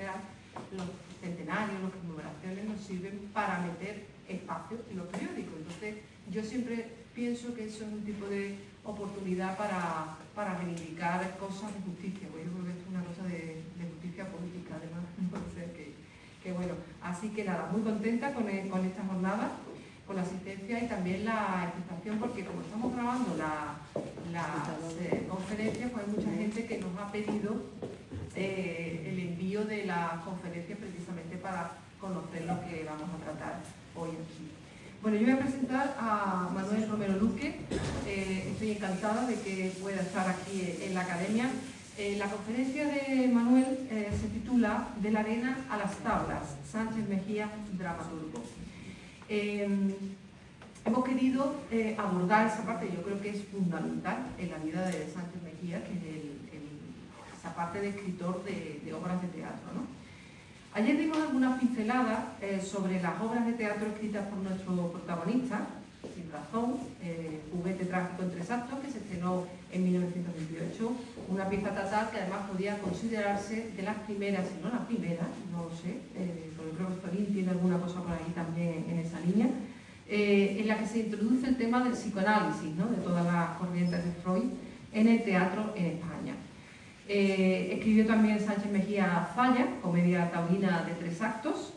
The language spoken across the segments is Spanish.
general, los centenarios, las conmemoraciones nos sirven para meter espacio en los periódicos. Entonces, yo siempre pienso que eso es un tipo de oportunidad para reivindicar cosas de justicia, porque yo creo que esto es una cosa de justicia política, además. Entonces, que bueno, así que nada, muy contenta con esta jornada, con la asistencia y también la expectación, porque como estamos grabando las conferencias, pues hay mucha gente que nos ha pedido el envío de las conferencias precisamente para conocer lo que vamos a tratar hoy aquí. Bueno, yo voy a presentar a Manuel Romero Luque. Estoy encantada de que pueda estar aquí en la academia. La conferencia de Manuel se titula De la arena a las tablas, Sánchez Mejía, dramaturgo. Hemos querido abordar esa parte, yo creo que es fundamental en la vida de Sánchez Mejía, que es esa parte de escritor de obras de teatro, ¿no? Ayer dimos algunas pinceladas sobre las obras de teatro escritas por nuestro protagonista, Sin razón, Juguete trágico en 3 actos, que se estrenó en 1928, una pieza teatral que además podía considerarse de las primeras, si no la primera, no lo sé, porque creo que Storín tiene alguna cosa por ahí también en esa línea, en la que se introduce el tema del psicoanálisis, ¿no?, de todas las corrientes de Freud en el teatro en España. Escribió también Sánchez Mejía Falla, comedia taurina de 3 actos,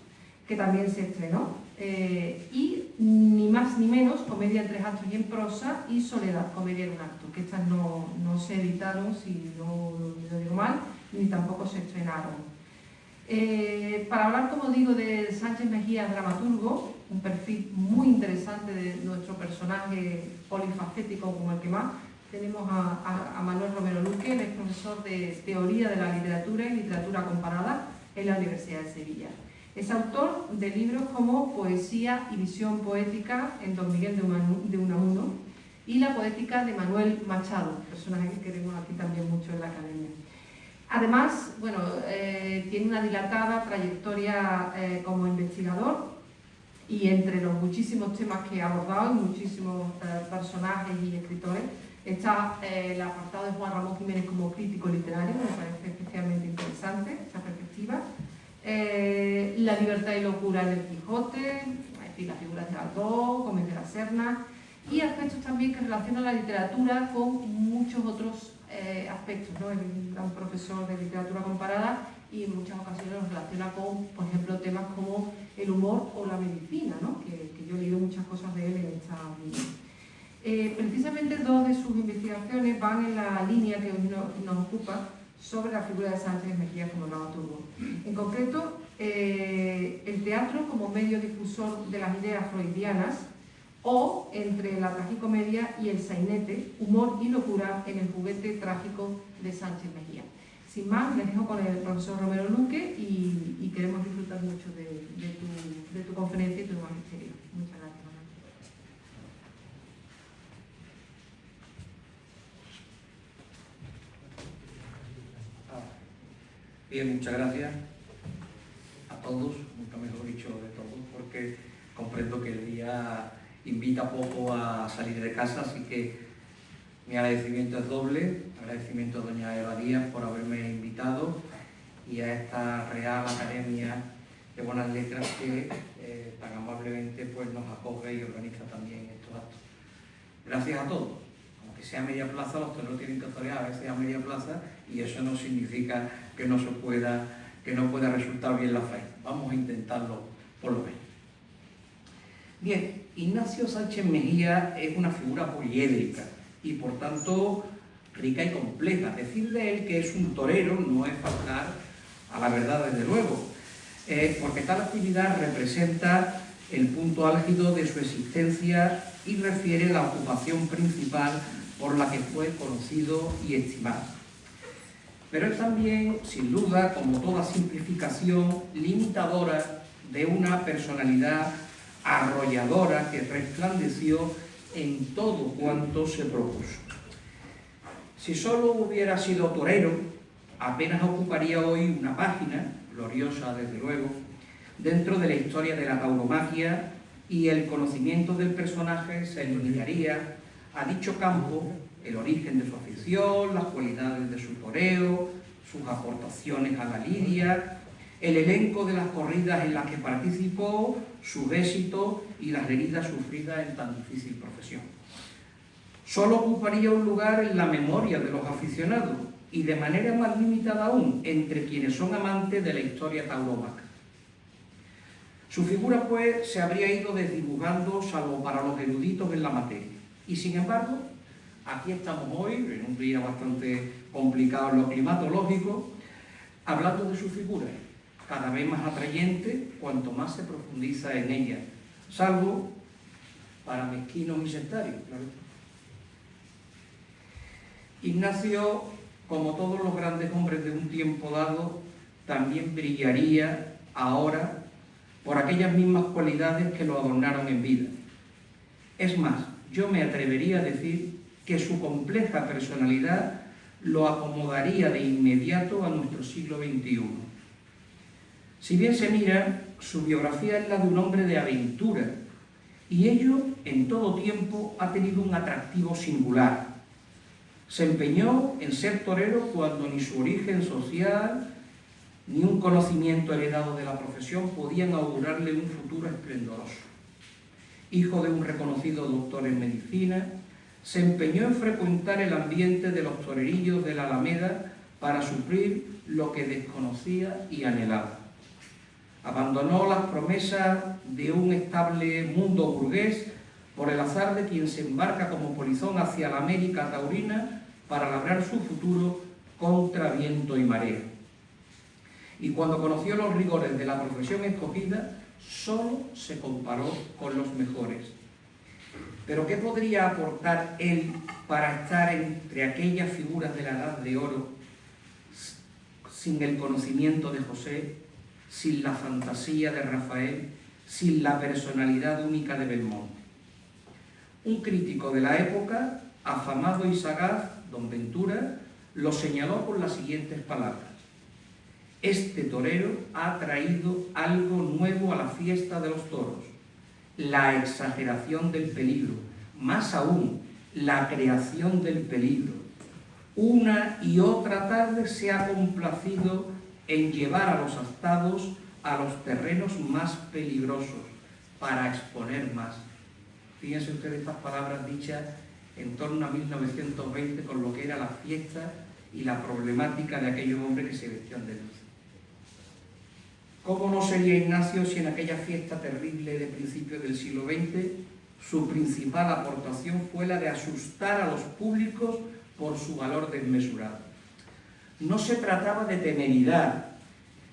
que también se estrenó, y ni más ni menos, comedia en 3 actos y en prosa, y Soledad, comedia en 1 acto, que estas no se editaron, si no lo digo mal, ni tampoco se estrenaron. Para hablar, como digo, de Sánchez Mejía, dramaturgo, un perfil muy interesante de nuestro personaje polifacético como el que más, tenemos a Manuel Romero Luque, él es profesor de Teoría de la Literatura y Literatura Comparada en la Universidad de Sevilla. Es autor de libros como Poesía y Visión Poética en Don Miguel de Unamuno y La Poética de Manuel Machado, personaje que queremos aquí también mucho en la academia. Además, bueno, tiene una dilatada trayectoria como investigador, y entre los muchísimos temas que ha abordado y muchísimos personajes y escritores, está el apartado de Juan Ramón Jiménez como crítico literario, me parece especialmente interesante esa perspectiva. La libertad y locura en el Quijote, en fin, las figuras de Galdós, Gómez de la Serna, y aspectos también que relacionan la literatura con muchos otros aspectos, ¿no? Es un gran profesor de literatura comparada y en muchas ocasiones los relaciona con, por ejemplo, temas como el humor o la medicina, ¿no? Que yo he leído muchas cosas de él en esta línea. Precisamente 2 de sus investigaciones van en la línea que hoy nos ocupa sobre la figura de Sánchez Mejía como dramaturgo. En concreto, el teatro como medio difusor de las ideas freudianas, o entre la tragicomedia y el sainete, humor y locura en el juguete trágico de Sánchez Mejía. Sin más, les dejo con el profesor Romero Luque y queremos disfrutar mucho de tu conferencia y tu magisterio. Muchas gracias. Bien, muchas gracias a todos, nunca mejor dicho de todos, porque comprendo que el día invita poco a salir de casa, así que mi agradecimiento es doble, agradecimiento a doña Eva Díaz por haberme invitado y a esta Real Academia de Buenas Letras que tan amablemente pues, nos acoge y organiza también estos actos. Gracias a todos, aunque sea media plaza, los toreros tienen que torear a veces a media plaza y eso no significa que no pueda resultar bien la faena. Vamos a intentarlo por lo menos. Bien, Ignacio Sánchez Mejía es una figura poliédrica y por tanto rica y compleja. Decir de él que es un torero no es faltar a la verdad, desde luego, porque tal actividad representa el punto álgido de su existencia y refiere la ocupación principal por la que fue conocido y estimado. Pero es también, sin duda, como toda simplificación, limitadora de una personalidad arrolladora que resplandeció en todo cuanto se propuso. Si solo hubiera sido torero, apenas ocuparía hoy una página, gloriosa desde luego, dentro de la historia de la tauromaquia y el conocimiento del personaje se limitaría a dicho campo, el origen de su afición, las cualidades de su toreo, sus aportaciones a la lidia, el elenco de las corridas en las que participó, sus éxitos y las heridas sufridas en tan difícil profesión. Solo ocuparía un lugar en la memoria de los aficionados y de manera más limitada aún entre quienes son amantes de la historia taurómaca. Su figura, pues, se habría ido desdibujando salvo para los eruditos en la materia. Y sin embargo, aquí estamos hoy, en un día bastante complicado en lo climatológico, hablando de su figura, cada vez más atrayente cuanto más se profundiza en ella, salvo para mezquinos y sectarios, claro. Ignacio, como todos los grandes hombres de un tiempo dado, también brillaría ahora por aquellas mismas cualidades que lo adornaron en vida. Es más, yo me atrevería a decir que su compleja personalidad lo acomodaría de inmediato a nuestro siglo XXI. Si bien se mira, su biografía es la de un hombre de aventura, y ello en todo tiempo ha tenido un atractivo singular. Se empeñó en ser torero cuando ni su origen social ni un conocimiento heredado de la profesión podían augurarle un futuro esplendoroso. Hijo de un reconocido doctor en medicina, se empeñó en frecuentar el ambiente de los torerillos de la Alameda para suplir lo que desconocía y anhelaba. Abandonó las promesas de un estable mundo burgués por el azar de quien se embarca como polizón hacia la América taurina para labrar su futuro contra viento y marea. Y cuando conoció los rigores de la profesión escogida, solo se comparó con los mejores. Pero ¿qué podría aportar él para estar entre aquellas figuras de la Edad de Oro sin el conocimiento de José, sin la fantasía de Rafael, sin la personalidad única de Belmonte? Un crítico de la época, afamado y sagaz, don Ventura, lo señaló con las siguientes palabras: este torero ha traído algo nuevo a la fiesta de los toros, la exageración del peligro, más aún, la creación del peligro. Una y otra tarde se ha complacido en llevar a los astados a los terrenos más peligrosos para exponer más. Fíjense ustedes estas palabras dichas en torno a 1920 con lo que era la fiesta y la problemática de aquellos hombres que se vestían de luz. ¿Cómo no sería Ignacio si en aquella fiesta terrible de principios del siglo XX su principal aportación fue la de asustar a los públicos por su valor desmesurado? No se trataba de temeridad,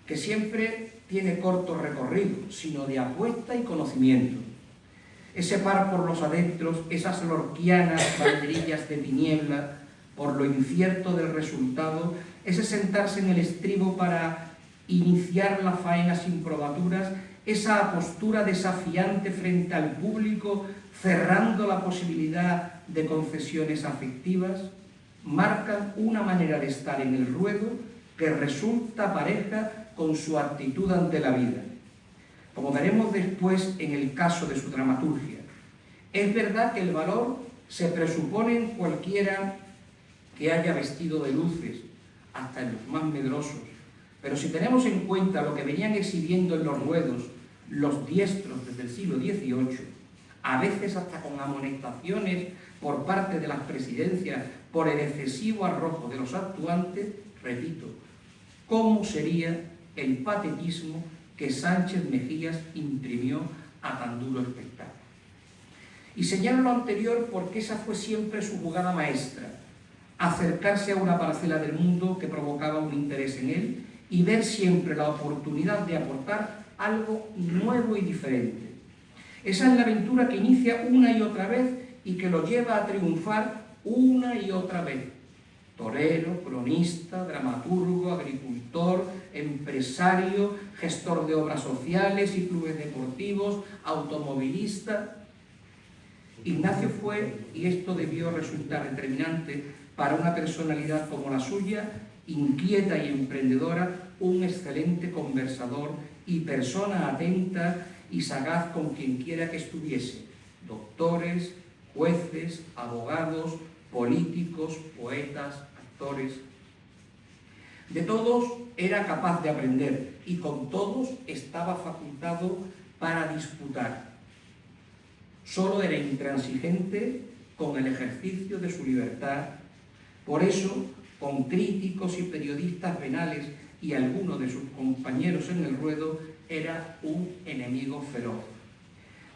que siempre tiene corto recorrido, sino de apuesta y conocimiento. Ese par por los adentros, esas lorquianas banderillas de tiniebla, por lo incierto del resultado, ese sentarse en el estribo para iniciar la faena sin probaturas, esa postura desafiante frente al público, cerrando la posibilidad de concesiones afectivas, marcan una manera de estar en el ruedo que resulta pareja con su actitud ante la vida, como veremos después en el caso de su dramaturgia. Es verdad que el valor se presupone en cualquiera que haya vestido de luces, hasta en los más medrosos, pero si tenemos en cuenta lo que venían exhibiendo en los ruedos los diestros desde el siglo XVIII, a veces hasta con amonestaciones por parte de las presidencias por el excesivo arrojo de los actuantes, repito, ¿cómo sería el patetismo que Sánchez Mejías imprimió a tan duro espectáculo? Y señalo lo anterior porque esa fue siempre su jugada maestra: acercarse a una parcela del mundo que provocaba un interés en él y ver siempre la oportunidad de aportar algo nuevo y diferente. Esa es la aventura que inicia una y otra vez y que lo lleva a triunfar una y otra vez. Torero, cronista, dramaturgo, agricultor, empresario, gestor de obras sociales y clubes deportivos, automovilista. Ignacio fue, y esto debió resultar determinante para una personalidad como la suya, inquieta y emprendedora, un excelente conversador y persona atenta y sagaz con quien quiera que estuviese: doctores, jueces, abogados, políticos, poetas, actores. De todos era capaz de aprender, y con todos estaba facultado para disputar. Solo era intransigente con el ejercicio de su libertad. Por eso, con críticos y periodistas venales y algunos de sus compañeros en el ruedo, era un enemigo feroz.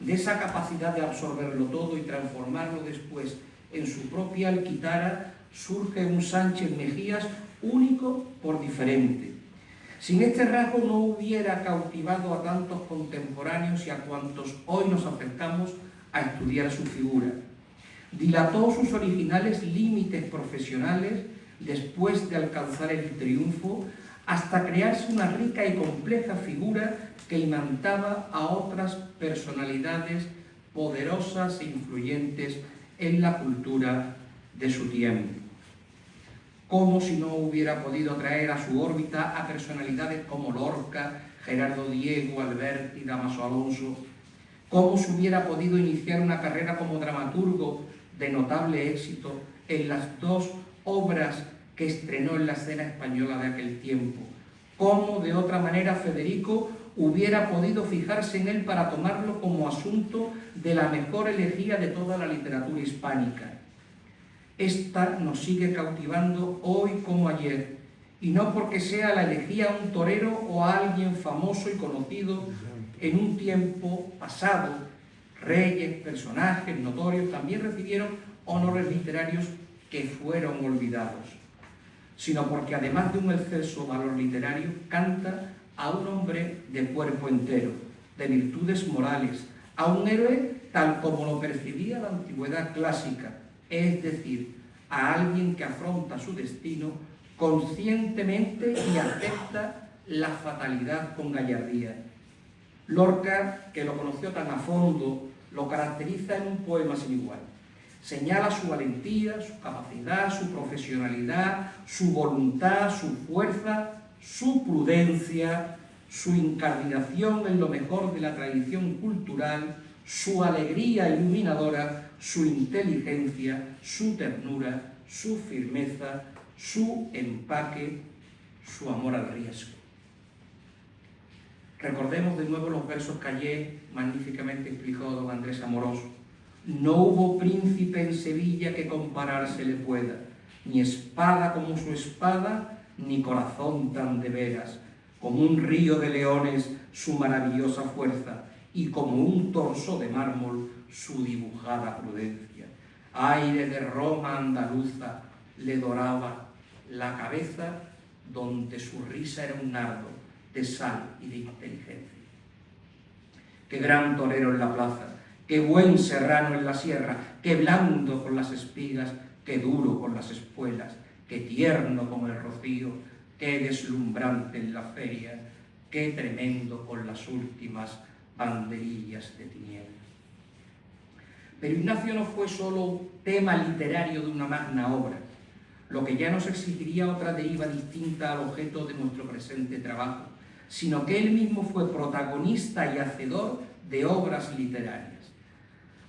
De esa capacidad de absorberlo todo y transformarlo después en su propia alquitara, surge un Sánchez Mejías único por diferente. Sin este rasgo no hubiera cautivado a tantos contemporáneos y a cuantos hoy nos acercamos a estudiar su figura. Dilató sus originales límites profesionales después de alcanzar el triunfo, hasta crearse una rica y compleja figura que imantaba a otras personalidades poderosas e influyentes en la cultura de su tiempo. Como si no hubiera podido traer a su órbita a personalidades como Lorca, Gerardo Diego, Alberti, Dámaso Alonso. Cómo se hubiera podido iniciar una carrera como dramaturgo de notable éxito en las dos obras que estrenó en la escena española de aquel tiempo. Cómo de otra manera Federico hubiera podido fijarse en él para tomarlo como asunto de la mejor elegía de toda la literatura hispánica. Esta nos sigue cautivando hoy como ayer, y no porque sea la elegía a un torero o a alguien famoso y conocido en un tiempo pasado. Reyes, personajes notorios también recibieron honores literarios que fueron olvidados, sino porque además de un excelso valor literario, canta a un hombre de cuerpo entero, de virtudes morales, a un héroe tal como lo percibía la antigüedad clásica, es decir, a alguien que afronta su destino conscientemente y acepta la fatalidad con gallardía. Lorca, que lo conoció tan a fondo, lo caracteriza en un poema sin igual. Señala su valentía, su capacidad, su profesionalidad, su voluntad, su fuerza, su prudencia, su incardinación en lo mejor de la tradición cultural, su alegría iluminadora, su inteligencia, su ternura, su firmeza, su empaque, su amor al riesgo. Recordemos de nuevo los versos que ayer magníficamente explicó don Andrés Amoroso. No hubo príncipe en Sevilla que compararse le pueda, ni espada como su espada, ni corazón tan de veras, como un río de leones su maravillosa fuerza, y como un torso de mármol su dibujada prudencia. Aire de Roma andaluza le doraba la cabeza, donde su risa era un nardo de sal y de inteligencia. Qué gran torero en la plaza, qué buen serrano en la sierra, qué blando con las espigas, qué duro con las espuelas, qué tierno con el rocío, qué deslumbrante en la feria, qué tremendo con las últimas banderillas de tinieblas. Pero Ignacio no fue solo tema literario de una magna obra, lo que ya nos exigiría otra deriva distinta al objeto de nuestro presente trabajo, sino que él mismo fue protagonista y hacedor de obras literarias.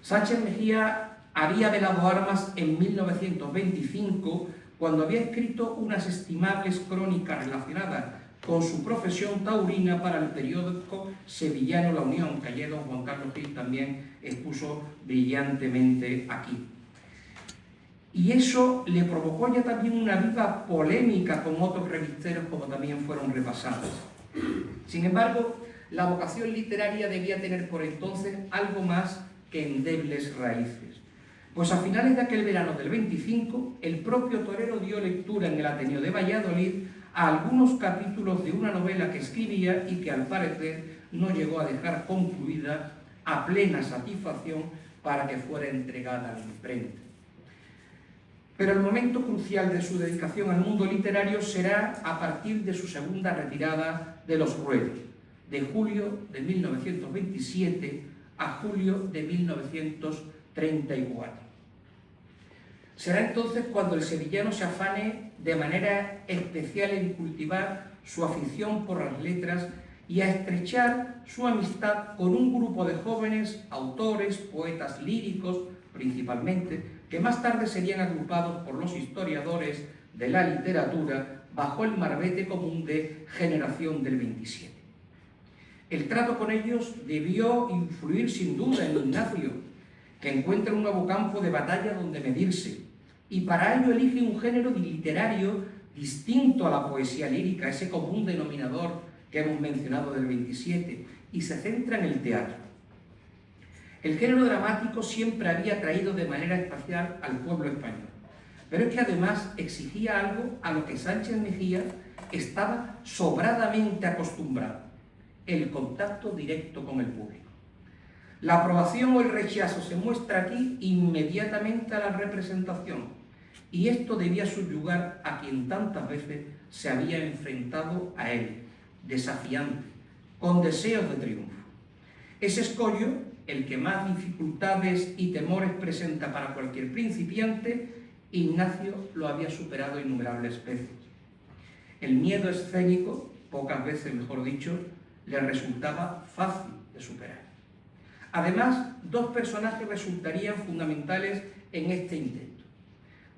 Sánchez Mejía había velado armas en 1925, cuando había escrito unas estimables crónicas relacionadas con su profesión taurina para el periódico sevillano La Unión, que ayer don Juan Carlos Gil también expuso brillantemente aquí. Y eso le provocó ya también una viva polémica con otros revisteros, como también fueron repasados. Sin embargo, la vocación literaria debía tener por entonces algo más que endebles raíces. Pues a finales de aquel verano del 25, el propio torero dio lectura en el Ateneo de Valladolid a algunos capítulos de una novela que escribía y que al parecer no llegó a dejar concluida a plena satisfacción para que fuera entregada a la imprenta. Pero el momento crucial de su dedicación al mundo literario será a partir de su segunda retirada de los ruedos, de julio de 1927 a julio de 1934. Será entonces cuando el sevillano se afane de manera especial en cultivar su afición por las letras y a estrechar su amistad con un grupo de jóvenes autores, poetas líricos principalmente, que más tarde serían agrupados por los historiadores de la literatura bajo el marbete común de Generación del 27. El trato con ellos debió influir sin duda en Ignacio, que encuentra un nuevo campo de batalla donde medirse, y para ello elige un género literario distinto a la poesía lírica, ese común denominador que hemos mencionado del 27, y se centra en el teatro. El género dramático siempre había atraído de manera especial al pueblo español, pero es que además exigía algo a lo que Sánchez Mejía estaba sobradamente acostumbrado: el contacto directo con el público. La aprobación o el rechazo se muestra aquí inmediatamente a la representación, y esto debía subyugar a quien tantas veces se había enfrentado a él, desafiante, con deseos de triunfo. Ese escollo, el que más dificultades y temores presenta para cualquier principiante, Ignacio lo había superado innumerables veces. El miedo escénico, pocas veces mejor dicho, le resultaba fácil de superar. Además, dos personajes resultarían fundamentales en este intento.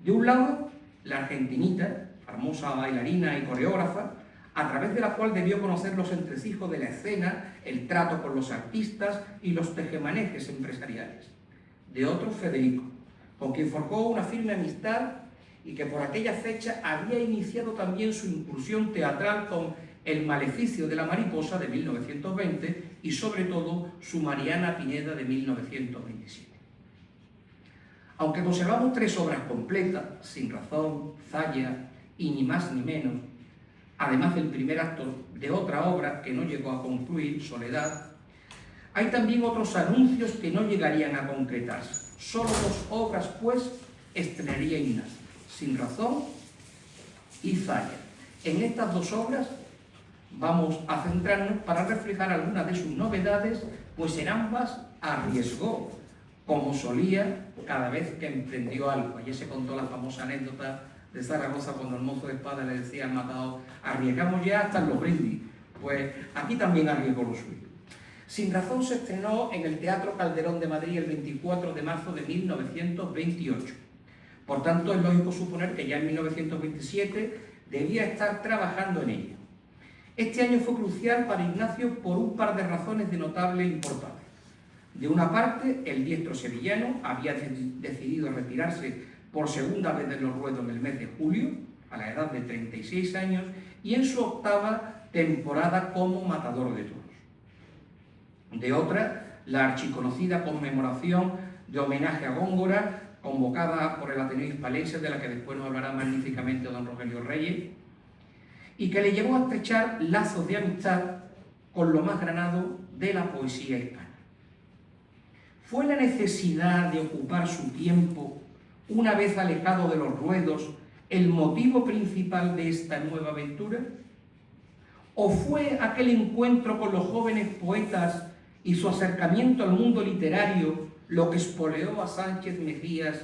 De un lado, la argentinita, famosa bailarina y coreógrafa, a través de la cual debió conocer los entresijos de la escena, el trato con los artistas y los tejemanejes empresariales. De otro, Federico, con quien forjó una firme amistad y que por aquella fecha había iniciado también su incursión teatral con El maleficio de la mariposa de 1920 y sobre todo su Mariana Pineda de 1927. Aunque conservamos tres obras completas, Sin razón, Zaya y Ni más ni menos, además del primer acto de otra obra que no llegó a concluir, Soledad, hay también otros anuncios que no llegarían a concretarse. Solo dos obras, pues, estrenaría Ignacio: Sin razón y Zaya. En estas dos obras vamos a centrarnos para reflejar algunas de sus novedades, pues en ambas arriesgó, como solía cada vez que emprendió algo. Ayer se contó la famosa anécdota de Zaragoza cuando el mozo de espada le decía al matador: arriesgamos ya hasta en los brindis. Pues aquí también arriesgó lo suyo. Sin razón se estrenó en el Teatro Calderón de Madrid el 24 de marzo de 1928. Por tanto, es lógico suponer que ya en 1927 debía estar trabajando en ella. Este año fue crucial para Ignacio por un par de razones de notable importancia. De una parte, el diestro sevillano había decidido retirarse por segunda vez de los ruedos en el mes de julio, a la edad de 36 años, y en su octava temporada como matador de toros. De otra, la archiconocida conmemoración de homenaje a Góngora, convocada por el Ateneo Hispalense, de la que después nos hablará magníficamente don Rogelio Reyes, y que le llevó a estrechar lazos de amistad con lo más granado de la poesía hispana. ¿Fue la necesidad de ocupar su tiempo, una vez alejado de los ruedos, el motivo principal de esta nueva aventura? ¿O fue aquel encuentro con los jóvenes poetas y su acercamiento al mundo literario lo que espoleó a Sánchez Mejías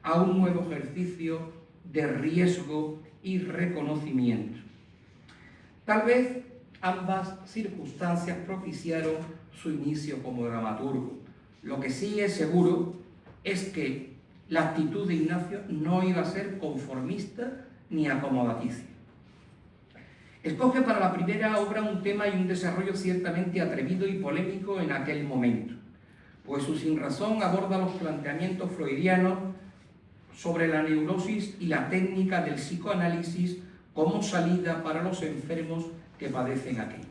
a un nuevo ejercicio de riesgo y reconocimiento? Tal vez ambas circunstancias propiciaron su inicio como dramaturgo. Lo que sí es seguro es que la actitud de Ignacio no iba a ser conformista ni acomodaticia. Escoge para la primera obra un tema y un desarrollo ciertamente atrevido y polémico en aquel momento, pues su Sin razón aborda los planteamientos freudianos sobre la neurosis y la técnica del psicoanálisis como salida para los enfermos que padecen aquello.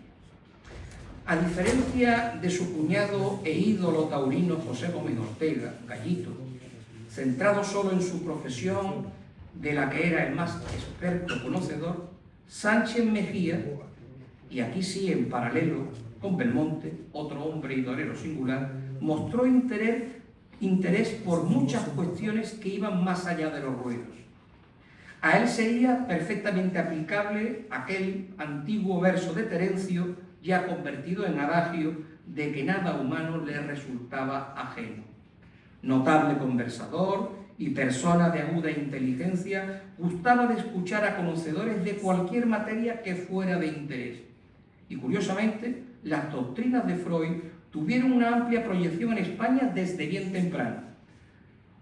A diferencia de su cuñado e ídolo taurino José Gómez Ortega, Gallito, centrado solo en su profesión, de la que era el más experto conocedor, Sánchez Mejía, y aquí sí en paralelo con Belmonte, otro hombre y torero singular, mostró interés por muchas cuestiones que iban más allá de los ruedos. A él sería perfectamente aplicable aquel antiguo verso de Terencio, ya convertido en adagio, de que nada humano le resultaba ajeno. Notable conversador y persona de aguda inteligencia, gustaba de escuchar a conocedores de cualquier materia que fuera de interés. Y curiosamente, las doctrinas de Freud tuvieron una amplia proyección en España desde bien temprano.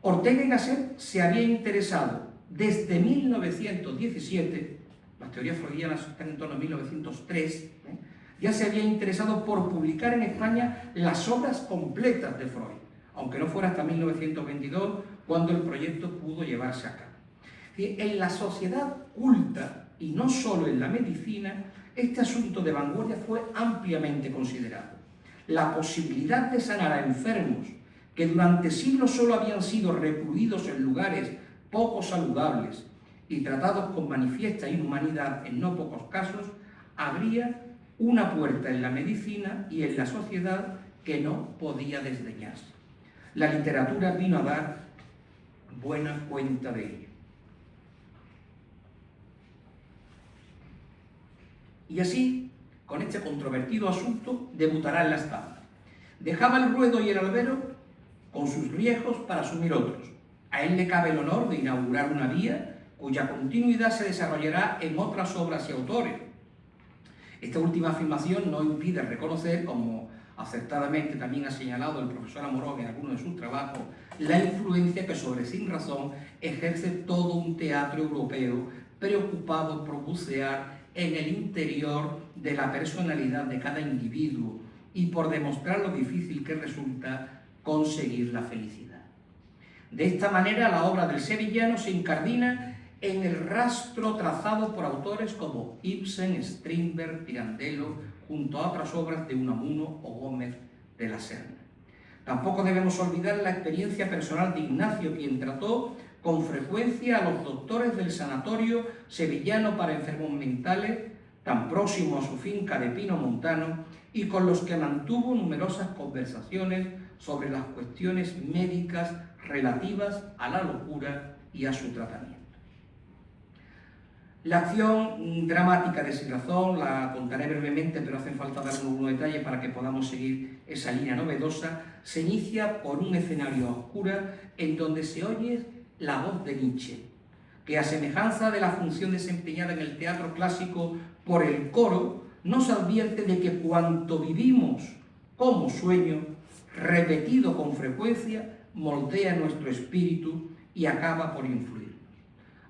Ortega y Gasset se había interesado desde 1917 las teorías freudianas están en torno a 1903, ya se había interesado por publicar en España las obras completas de Freud, aunque no fuera hasta 1922 cuando el proyecto pudo llevarse a cabo. En la sociedad culta, y no solo en la medicina, este asunto de vanguardia fue ampliamente considerado. La posibilidad de sanar a enfermos que durante siglos solo habían sido recluidos en lugares poco saludables y tratados con manifiesta inhumanidad en no pocos casos, abría una puerta en la medicina y en la sociedad que no podía desdeñarse. La literatura vino a dar buena cuenta de ello. Y así, con este controvertido asunto, debutará en las tablas. Dejaba el ruedo y el albero con sus riesgos para asumir otros. A él le cabe el honor de inaugurar una vía cuya continuidad se desarrollará en otras obras y autores. Esta última afirmación no impide reconocer, como acertadamente también ha señalado el profesor Amorós en algunos de sus trabajos, la influencia que sobre Sin Razón ejerce todo un teatro europeo preocupado por bucear en el interior de la personalidad de cada individuo y por demostrar lo difícil que resulta conseguir la felicidad. De esta manera, la obra del sevillano se incardina en el rastro trazado por autores como Ibsen, Strindberg, Pirandello, junto a otras obras de Unamuno o Gómez de la Serna. Tampoco debemos olvidar la experiencia personal de Ignacio, quien trató con frecuencia a los doctores del sanatorio sevillano para enfermos mentales, tan próximo a su finca de Pino Montano, y con los que mantuvo numerosas conversaciones sobre las cuestiones médicas relativas a la locura y a su tratamiento. La acción dramática de Sin Razón la contaré brevemente, pero hacen falta dar algunos detalles para que podamos seguir esa línea novedosa. Se inicia por un escenario a oscuras en donde se oye la voz de Nietzsche, que a semejanza de la función desempeñada en el teatro clásico por el coro, nos advierte de que cuanto vivimos como sueño, repetido con frecuencia, moldea nuestro espíritu y acaba por influirnos.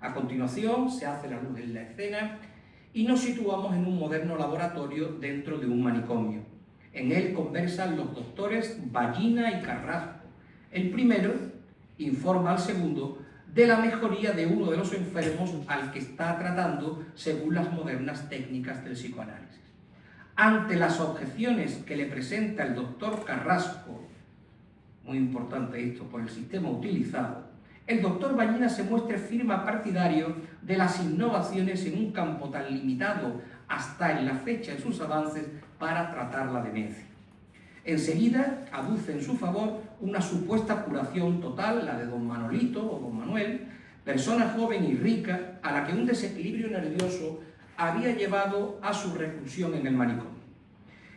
A continuación se hace la luz en la escena y nos situamos en un moderno laboratorio dentro de un manicomio. En él conversan los doctores Ballina y Carrasco. El primero informa al segundo de la mejoría de uno de los enfermos al que está tratando según las modernas técnicas del psicoanálisis. Ante las objeciones que le presenta el doctor Carrasco, muy importante esto por el sistema utilizado, el doctor Ballina se muestra firme partidario de las innovaciones en un campo tan limitado hasta en la fecha de sus avances para tratar la demencia. Enseguida aduce en su favor una supuesta curación total, la de don Manolito o don Manuel, persona joven y rica a la que un desequilibrio nervioso había llevado a su reclusión en el manicomio.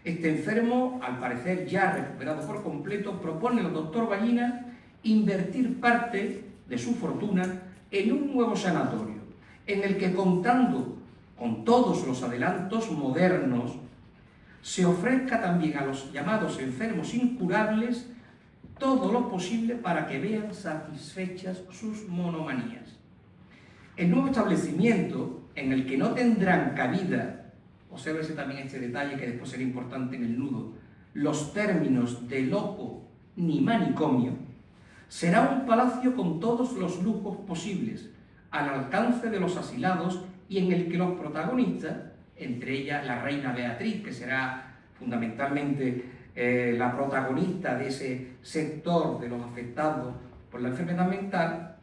Este enfermo, al parecer ya recuperado por completo, propone al doctor Ballina invertir parte de su fortuna en un nuevo sanatorio, en el que, contando con todos los adelantos modernos, se ofrezca también a los llamados enfermos incurables todo lo posible para que vean satisfechas sus monomanías. El nuevo establecimiento, en el que no tendrán cabida, obsérvese también este detalle que después será importante en el nudo, los términos de loco ni manicomio, será un palacio con todos los lujos posibles, al alcance de los asilados y en el que los protagonistas, entre ellas la reina Beatriz, que será fundamentalmente la protagonista de ese sector de los afectados por la enfermedad mental,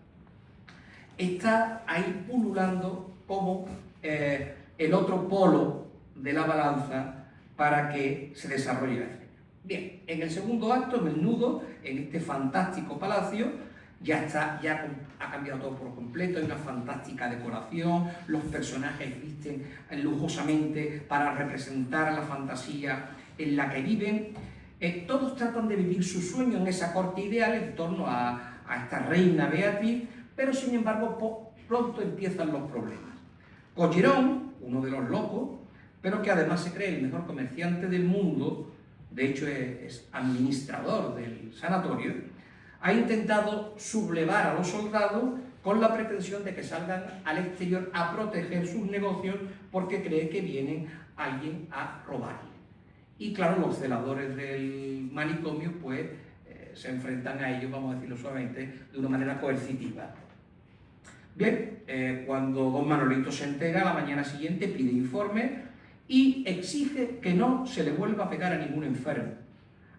está ahí pululando como el otro polo de la balanza para que se desarrolle la escena. Bien, en el segundo acto, en el nudo, en este fantástico palacio, ya ha cambiado todo por completo, hay una fantástica decoración, los personajes visten lujosamente para representar la fantasía en la que viven. Todos tratan de vivir su sueño en esa corte ideal en torno a esta reina Beatriz, pero sin embargo pronto empiezan los problemas. Collerón, uno de los locos, pero que además se cree el mejor comerciante del mundo, de hecho es administrador del sanatorio, ha intentado sublevar a los soldados con la pretensión de que salgan al exterior a proteger sus negocios porque cree que viene alguien a robarle. Y claro, los celadores del manicomio pues se enfrentan a ello, vamos a decirlo suavemente, de una manera coercitiva. Bien, cuando don Manolito se entera, a la mañana siguiente pide informe y exige que no se le vuelva a pegar a ningún enfermo.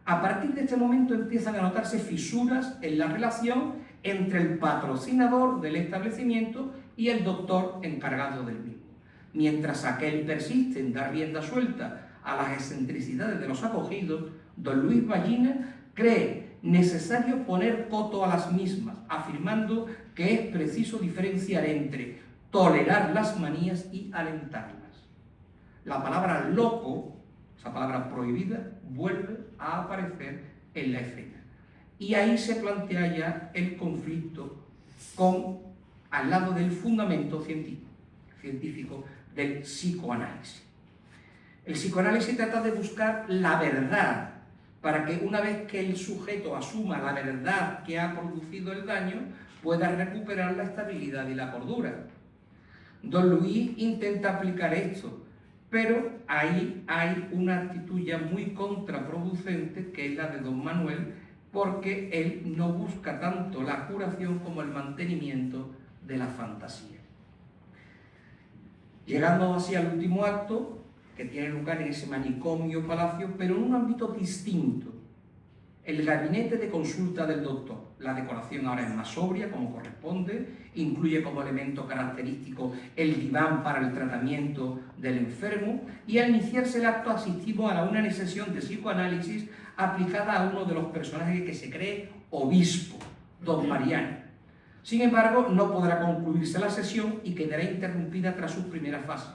A partir de este momento empiezan a notarse fisuras en la relación entre el patrocinador del establecimiento y el doctor encargado del mismo. Mientras aquel persiste en dar rienda suelta a las excentricidades de los acogidos, don Luis Ballina cree necesario poner coto a las mismas, afirmando que es preciso diferenciar entre tolerar las manías y alentarlas. La palabra loco, esa palabra prohibida, vuelve a aparecer en la escena. Y ahí se plantea ya el conflicto al lado del fundamento científico del psicoanálisis. El psicoanálisis trata de buscar la verdad, para que una vez que el sujeto asuma la verdad que ha producido el daño, pueda recuperar la estabilidad y la cordura. Don Luis intenta aplicar esto, pero ahí hay una actitud ya muy contraproducente, que es la de don Manuel, porque él no busca tanto la curación como el mantenimiento de la fantasía. Llegando así al último acto, que tiene lugar en ese manicomio palacio, pero en un ámbito distinto. El gabinete de consulta del doctor. La decoración ahora es más sobria, como corresponde, incluye como elemento característico el diván para el tratamiento del enfermo, y al iniciarse el acto asistimos a una sesión de psicoanálisis aplicada a uno de los personajes que se cree obispo, don Mariano. Sin embargo, no podrá concluirse la sesión y quedará interrumpida tras su primera fase,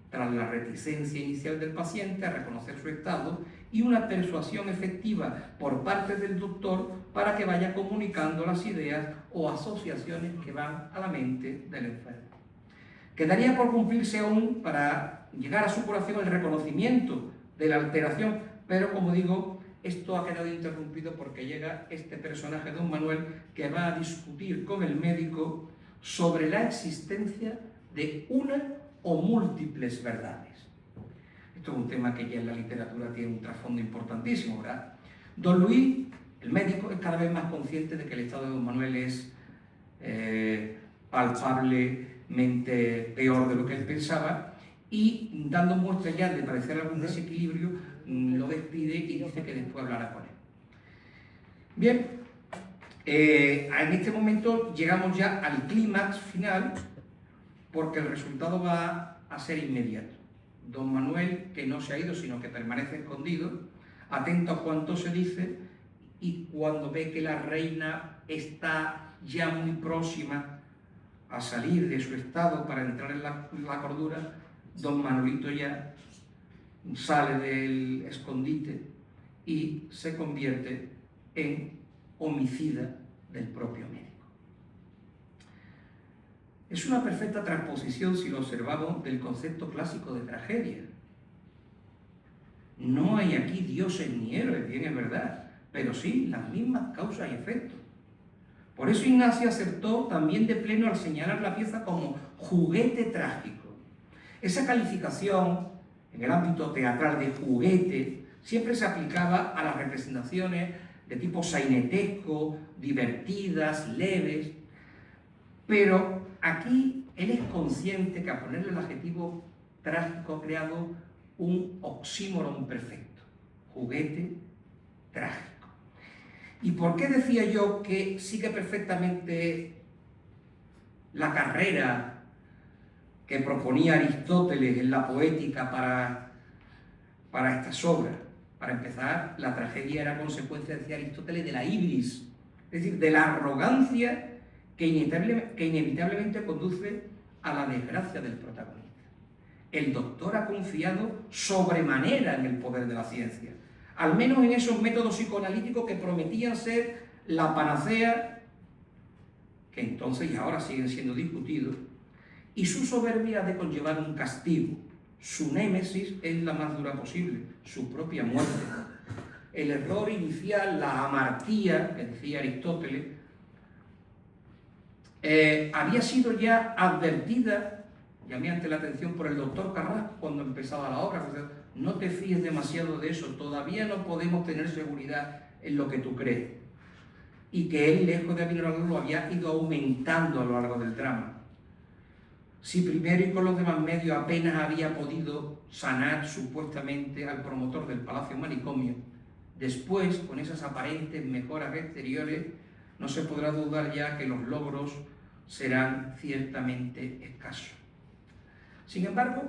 tras la reticencia inicial del paciente a reconocer su estado y una persuasión efectiva por parte del doctor para que vaya comunicando las ideas o asociaciones que van a la mente del enfermo. Quedaría por cumplirse aún, para llegar a su curación, el reconocimiento de la alteración, pero como digo, esto ha quedado interrumpido porque llega este personaje, don Manuel, que va a discutir con el médico sobre la existencia de una o múltiples verdades. Esto es un tema que ya en la literatura tiene un trasfondo importantísimo, ¿verdad? Don Luis, el médico, es cada vez más consciente de que el estado de don Manuel es palpablemente peor de lo que él pensaba, y dando muestras ya de parecer algún desequilibrio, lo despide y dice que después hablará con él. Bien, en este momento llegamos ya al clímax final, porque el resultado va a ser inmediato. Don Manuel, que no se ha ido, sino que permanece escondido, atento a cuanto se dice, y cuando ve que la reina está ya muy próxima a salir de su estado para entrar en la cordura, don Manolito ya sale del escondite y se convierte en homicida del propio médico. Es una perfecta transposición, si lo observamos, del concepto clásico de tragedia. No hay aquí dioses ni héroes, bien es verdad, pero sí las mismas causas y efectos. Por eso Ignacio acertó también de pleno al señalar la pieza como juguete trágico. Esa calificación, en el ámbito teatral, de juguete, siempre se aplicaba a las representaciones de tipo sainetesco, divertidas, leves, pero aquí él es consciente que a ponerle el adjetivo trágico ha creado un oxímoron perfecto, juguete trágico. ¿Y por qué decía yo que sigue perfectamente la carrera que proponía Aristóteles en la poética para estas obras? Para empezar, la tragedia era consecuencia, decía Aristóteles, de la ibris, es decir, de la arrogancia que inevitablemente conduce a la desgracia del protagonista. El doctor ha confiado sobremanera en el poder de la ciencia, al menos en esos métodos psicoanalíticos que prometían ser la panacea, que entonces y ahora siguen siendo discutidos, y su soberbia ha de conllevar un castigo. Su némesis es la más dura posible, su propia muerte. El error inicial, la amartía, que decía Aristóteles, había sido ya advertida, llamé ante la atención por el doctor Carrasco cuando empezaba la obra, no te fíes demasiado de eso, todavía no podemos tener seguridad en lo que tú crees. Y que él, lejos de aminorarlo, lo había ido aumentando a lo largo del drama. Si primero y con los demás medios apenas había podido sanar supuestamente al promotor del Palacio Manicomio, después, con esas aparentes mejoras exteriores, no se podrá dudar ya que los logros serán ciertamente escasos. Sin embargo,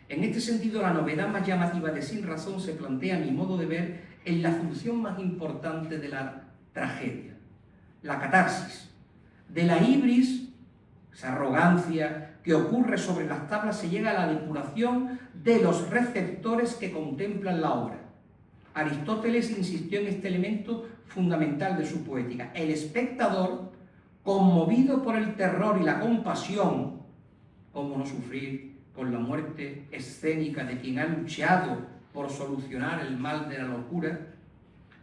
en este sentido, la novedad más llamativa de Sin Razón se plantea, a mi modo de ver, en la función más importante de la tragedia, la catarsis. De la ibris, esa arrogancia que ocurre sobre las tablas, se llega a la depuración de los receptores que contemplan la obra. Aristóteles insistió en este elemento fundamental de su poética. El espectador, conmovido por el terror y la compasión, ¿cómo no sufrir con la muerte escénica de quien ha luchado por solucionar el mal de la locura?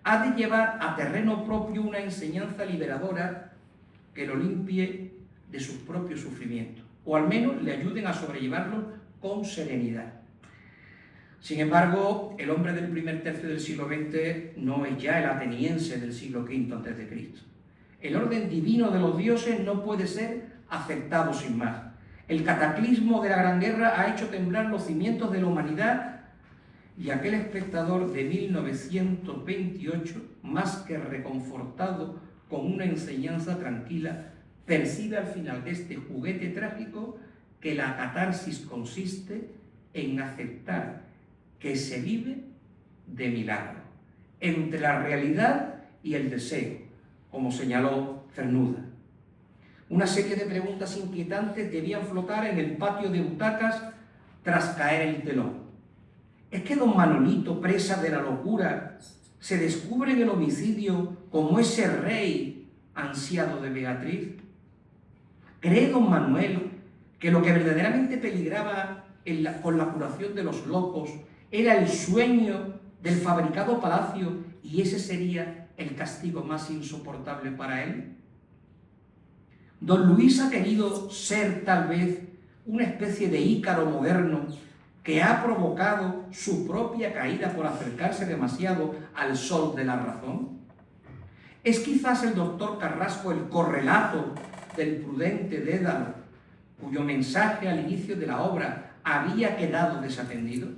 Ha de llevar a terreno propio una enseñanza liberadora que lo limpie de sus propios sufrimientos, o al menos le ayuden a sobrellevarlos con serenidad. Sin embargo, el hombre del primer tercio del siglo XX no es ya el ateniense del siglo V a.C. El orden divino de los dioses no puede ser aceptado sin más. El cataclismo de la Gran Guerra ha hecho temblar los cimientos de la humanidad y aquel espectador de 1928, más que reconfortado con una enseñanza tranquila, percibe al final de este juguete trágico que la catarsis consiste en aceptar que se vive de milagro, entre la realidad y el deseo, como señaló Cernuda. Una serie de preguntas inquietantes debían flotar en el patio de butacas tras caer el telón. ¿Es que don Manolito, presa de la locura, se descubre en el homicidio como ese rey ansiado de Beatriz? ¿Cree don Manuel que lo que verdaderamente peligraba con la curación de los locos era el sueño del fabricado palacio y ese sería el castigo más insoportable para él? Don Luis ha querido ser tal vez una especie de Ícaro moderno que ha provocado su propia caída por acercarse demasiado al sol de la razón. ¿Es quizás el doctor Carrasco el correlato del prudente Dédalo, cuyo mensaje al inicio de la obra había quedado desatendido?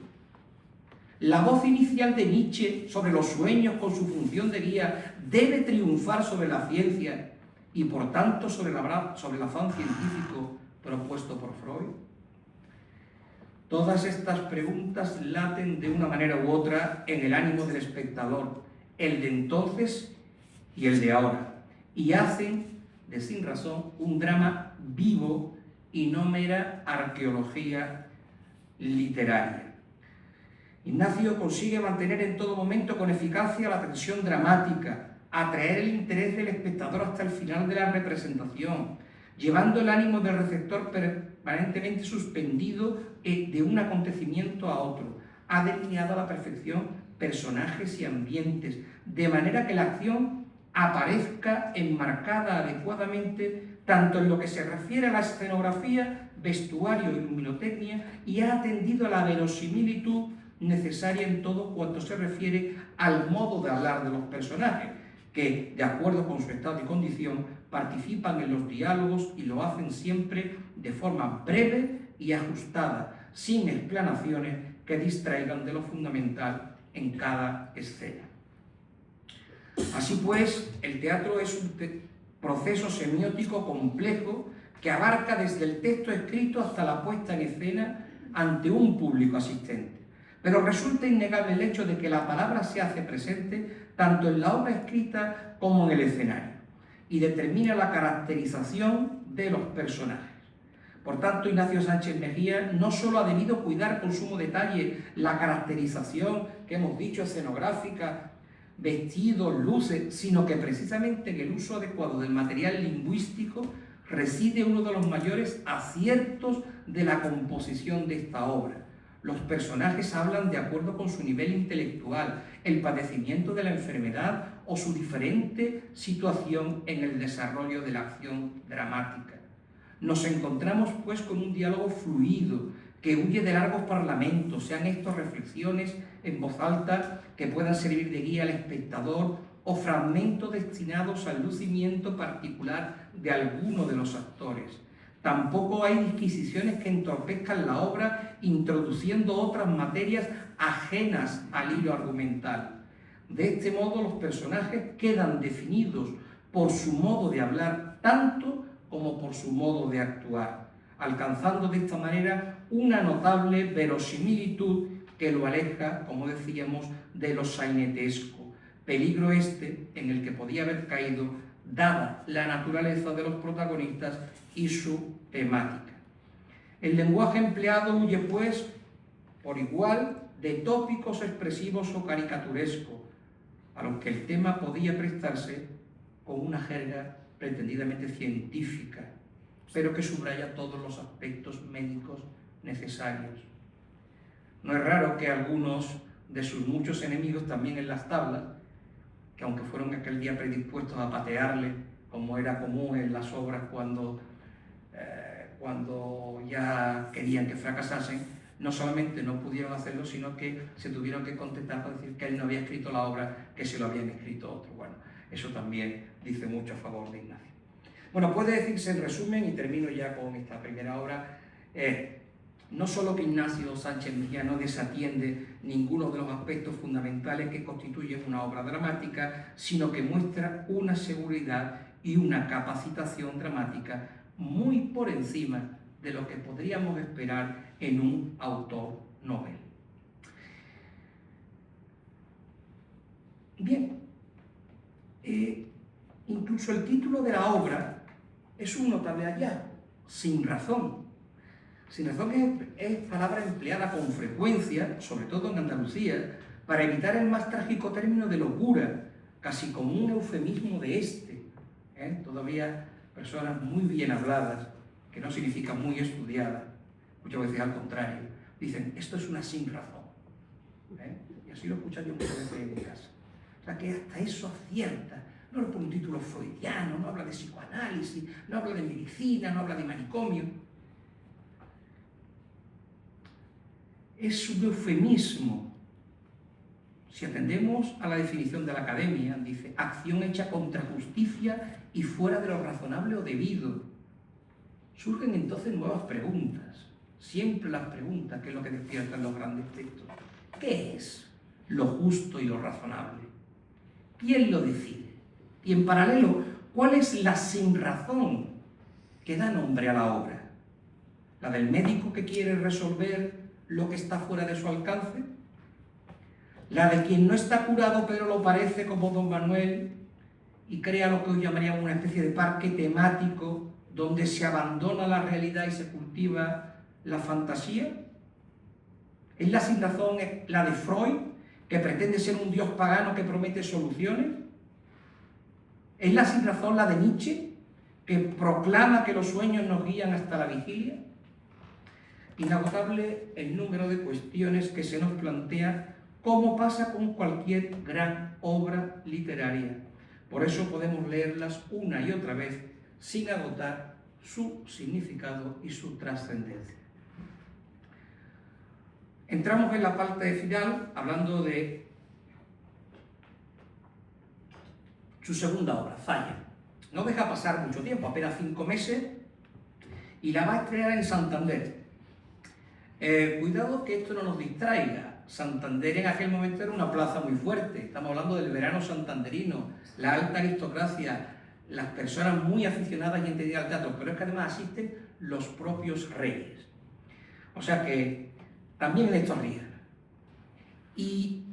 La voz inicial de Nietzsche sobre los sueños con su función de guía debe triunfar sobre la ciencia y por tanto sobre el afán científico propuesto por Freud. Todas estas preguntas laten de una manera u otra en el ánimo del espectador, el de entonces y el de ahora, y hacen de Sin Razón un drama vivo y no mera arqueología literaria. Ignacio consigue mantener en todo momento con eficacia la tensión dramática, atraer el interés del espectador hasta el final de la representación, llevando el ánimo del receptor permanentemente suspendido de un acontecimiento a otro. Ha delineado a la perfección personajes y ambientes, de manera que la acción aparezca enmarcada adecuadamente tanto en lo que se refiere a la escenografía, vestuario y luminotecnia, y ha atendido a la verosimilitud necesaria en todo cuanto se refiere al modo de hablar de los personajes, que, de acuerdo con su estado y condición, participan en los diálogos y lo hacen siempre de forma breve y ajustada, sin explanaciones que distraigan de lo fundamental en cada escena. Así pues, el teatro es un proceso semiótico complejo que abarca desde el texto escrito hasta la puesta en escena ante un público asistente. Pero resulta innegable el hecho de que la palabra se hace presente tanto en la obra escrita como en el escenario y determina la caracterización de los personajes. Por tanto, Ignacio Sánchez Mejía no solo ha debido cuidar con sumo detalle la caracterización que hemos dicho escenográfica, vestidos, luces, sino que precisamente en el uso adecuado del material lingüístico reside uno de los mayores aciertos de la composición de esta obra. Los personajes hablan de acuerdo con su nivel intelectual, el padecimiento de la enfermedad o su diferente situación en el desarrollo de la acción dramática. Nos encontramos pues con un diálogo fluido que huye de largos parlamentos, sean estos reflexiones en voz alta que puedan servir de guía al espectador o fragmentos destinados al lucimiento particular de alguno de los actores. Tampoco hay disquisiciones que entorpezcan la obra introduciendo otras materias ajenas al hilo argumental. De este modo los personajes quedan definidos por su modo de hablar tanto como por su modo de actuar, alcanzando de esta manera una notable verosimilitud que lo aleja, como decíamos, de lo sainetesco, peligro este en el que podía haber caído dada la naturaleza de los protagonistas y su temática. El lenguaje empleado huye, pues, por igual de tópicos expresivos o caricaturescos, a los que el tema podía prestarse con una jerga pretendidamente científica, pero que subraya todos los aspectos médicos necesarios. No es raro que algunos de sus muchos enemigos también en las tablas, que aunque fueron aquel día predispuestos a patearle, como era común en las obras cuando ya querían que fracasasen, no solamente no pudieron hacerlo, sino que se tuvieron que contentar con decir que él no había escrito la obra, que se lo habían escrito otros. Bueno, eso también dice mucho a favor de Ignacio. Bueno, puede decirse en resumen, y termino ya con esta primera obra, no solo que Ignacio Sánchez Mejía no desatiende ninguno de los aspectos fundamentales que constituyen una obra dramática, sino que muestra una seguridad y una capacitación dramática muy por encima de lo que podríamos esperar en un autor novel. Bien, incluso el título de la obra es un notable hallazgo, Sin razón. Sin razón es palabra empleada con frecuencia, sobre todo en Andalucía, para evitar el más trágico término de locura, casi como un eufemismo de este. Todavía personas muy bien habladas, que no significa muy estudiadas, muchas veces al contrario, dicen, esto es una sin razón. Y así lo escucho yo muchas veces en mi casa. O sea que hasta eso acierta. No lo pone un título freudiano, no habla de psicoanálisis, no habla de medicina, no habla de manicomio. Es un eufemismo. Si atendemos a la definición de la academia, dice, acción hecha contra justicia y fuera de lo razonable o debido. Surgen entonces nuevas preguntas. Siempre las preguntas, que es lo que despiertan los grandes textos. ¿Qué es lo justo y lo razonable? ¿Quién lo decide? Y en paralelo, ¿cuál es la sinrazón que da nombre a la obra? ¿La del médico que quiere resolver lo que está fuera de su alcance? ¿La de quien no está curado pero lo parece, como don Manuel, y crea lo que hoy llamaríamos una especie de parque temático donde se abandona la realidad y se cultiva la fantasía? ¿Es la sinrazón la de Freud, que pretende ser un dios pagano que promete soluciones? ¿Es la sinrazón la de Nietzsche, que proclama que los sueños nos guían hasta la vigilia? Inagotable el número de cuestiones que se nos plantea, como pasa con cualquier gran obra literaria. Por eso podemos leerlas una y otra vez sin agotar su significado y su trascendencia. Entramos en la parte final hablando de su segunda obra, Falla. No deja pasar mucho tiempo, apenas 5 meses, y la va a estrenar en Santander. Cuidado que esto no nos distraiga. Santander en aquel momento era una plaza muy fuerte. Estamos hablando del verano santanderino, la alta aristocracia, las personas muy aficionadas y entendidas al teatro, pero es que además asisten los propios reyes. O sea que también en esto ríe. Y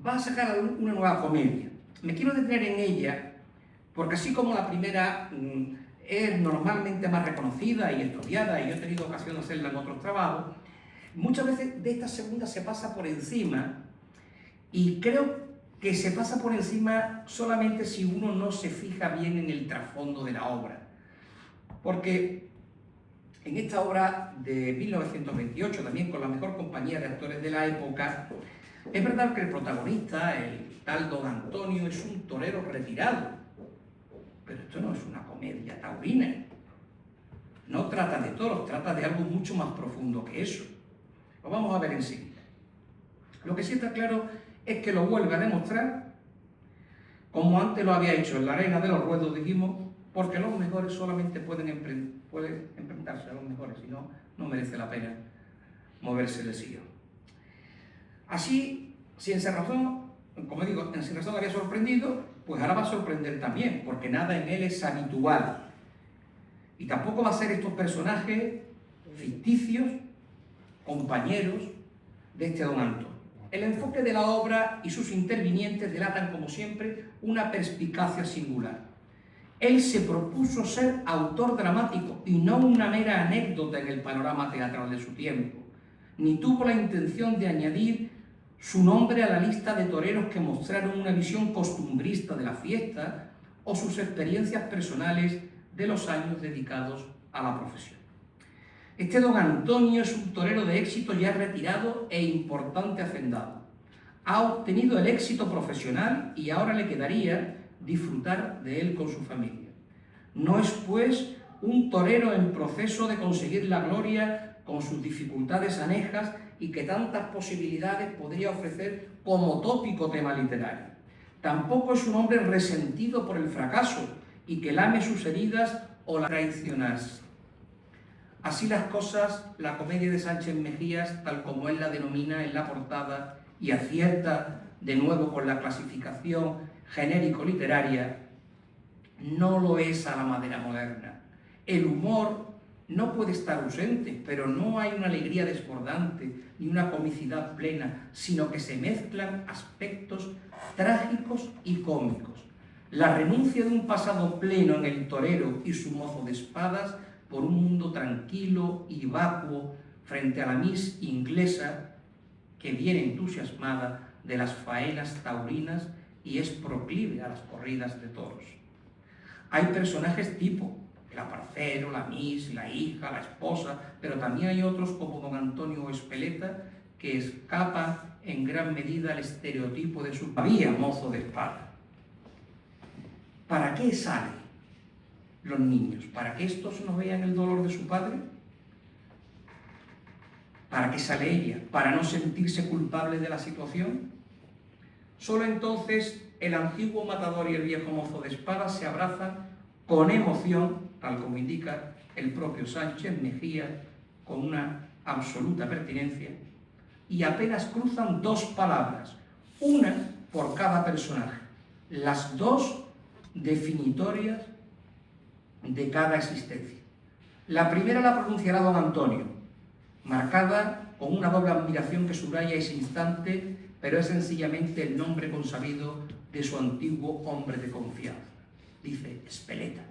va a sacar una nueva comedia. Me quiero detener en ella porque así como la primera es normalmente más reconocida y estudiada, y yo he tenido ocasión de hacerla en otros trabajos, muchas veces de esta segunda se pasa por encima, y creo que se pasa por encima solamente si uno no se fija bien en el trasfondo de la obra. Porque En esta obra de 1928, también con la mejor compañía de actores de la época, es verdad que el protagonista, el tal don Antonio, es un torero retirado, pero esto no es una comedia taurina. No trata de toros, trata de algo mucho más profundo que eso. Lo vamos a ver enseguida. Lo que sí está claro es que lo vuelve a demostrar, como antes lo había hecho en la Arena de los Ruedos, dijimos, porque los mejores solamente pueden enfrentarse a los mejores, si no, no merece la pena moverse del sillón. Así, si en Sin Razón, como digo, en Sin Razón había sorprendido, pues ahora va a sorprender también, porque nada en él es habitual. Y tampoco va a ser estos personajes ficticios, compañeros de este don Antonio. El enfoque de la obra y sus intervinientes delatan, como siempre, una perspicacia singular. Él se propuso ser autor dramático y no una mera anécdota en el panorama teatral de su tiempo, ni tuvo la intención de añadir su nombre a la lista de toreros que mostraron una visión costumbrista de la fiesta o sus experiencias personales de los años dedicados a la profesión. Este don Antonio es un torero de éxito ya retirado e importante hacendado. Ha obtenido el éxito profesional y ahora le quedaría disfrutar de él con su familia. No es, pues, un torero en proceso de conseguir la gloria con sus dificultades anejas y que tantas posibilidades podría ofrecer como tópico tema literario. Tampoco es un hombre resentido por el fracaso y que lame sus heridas o la traicionarse. Así las cosas, la comedia de Sánchez Mejías, tal como él la denomina en la portada y acierta de nuevo con la clasificación genérico-literaria, no lo es a la manera moderna. El humor no puede estar ausente, pero no hay una alegría desbordante ni una comicidad plena, sino que se mezclan aspectos trágicos y cómicos. La renuncia de un pasado pleno en el torero y su mozo de espadas por un mundo tranquilo y vacuo frente a la Miss inglesa que viene entusiasmada de las faenas taurinas y es proclive a las corridas de toros. Hay personajes tipo, el aparcero, la Miss, la hija, la esposa, pero también hay otros como don Antonio Espeleta que escapan en gran medida al estereotipo de su había mozo de espada. ¿Para qué salen los niños? ¿Para que estos no vean el dolor de su padre? ¿Para qué sale ella? ¿Para no sentirse culpable de la situación? Solo entonces el antiguo matador y el viejo mozo de espada se abrazan con emoción, tal como indica el propio Sánchez Mejía, con una absoluta pertinencia, y apenas cruzan dos palabras, una por cada personaje, las dos definitorias de cada existencia. La primera la pronunciará don Antonio, marcada con una doble admiración que subraya ese instante, pero es sencillamente el nombre consabido de su antiguo hombre de confianza. Dice Espeleta.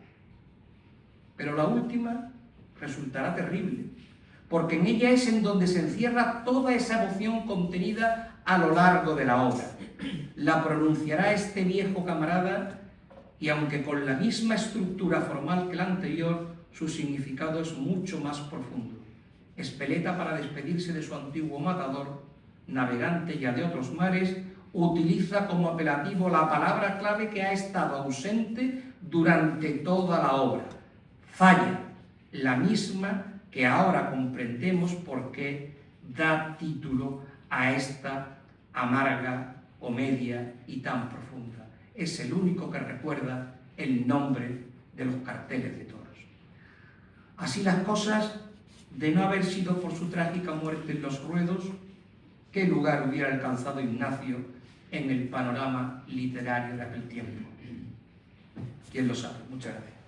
Pero la última resultará terrible, porque en ella es en donde se encierra toda esa emoción contenida a lo largo de la obra. La pronunciará este viejo camarada y aunque con la misma estructura formal que la anterior, su significado es mucho más profundo. Espeleta, para despedirse de su antiguo matador, navegante ya de otros mares, utiliza como apelativo la palabra clave que ha estado ausente durante toda la obra, falla, la misma que ahora comprendemos por qué da título a esta amarga comedia y tan profunda. Es el único que recuerda el nombre de los carteles de toros. Así las cosas, de no haber sido por su trágica muerte en los ruedos, ¿qué lugar hubiera alcanzado Ignacio en el panorama literario de aquel tiempo? ¿Quién lo sabe? Muchas gracias.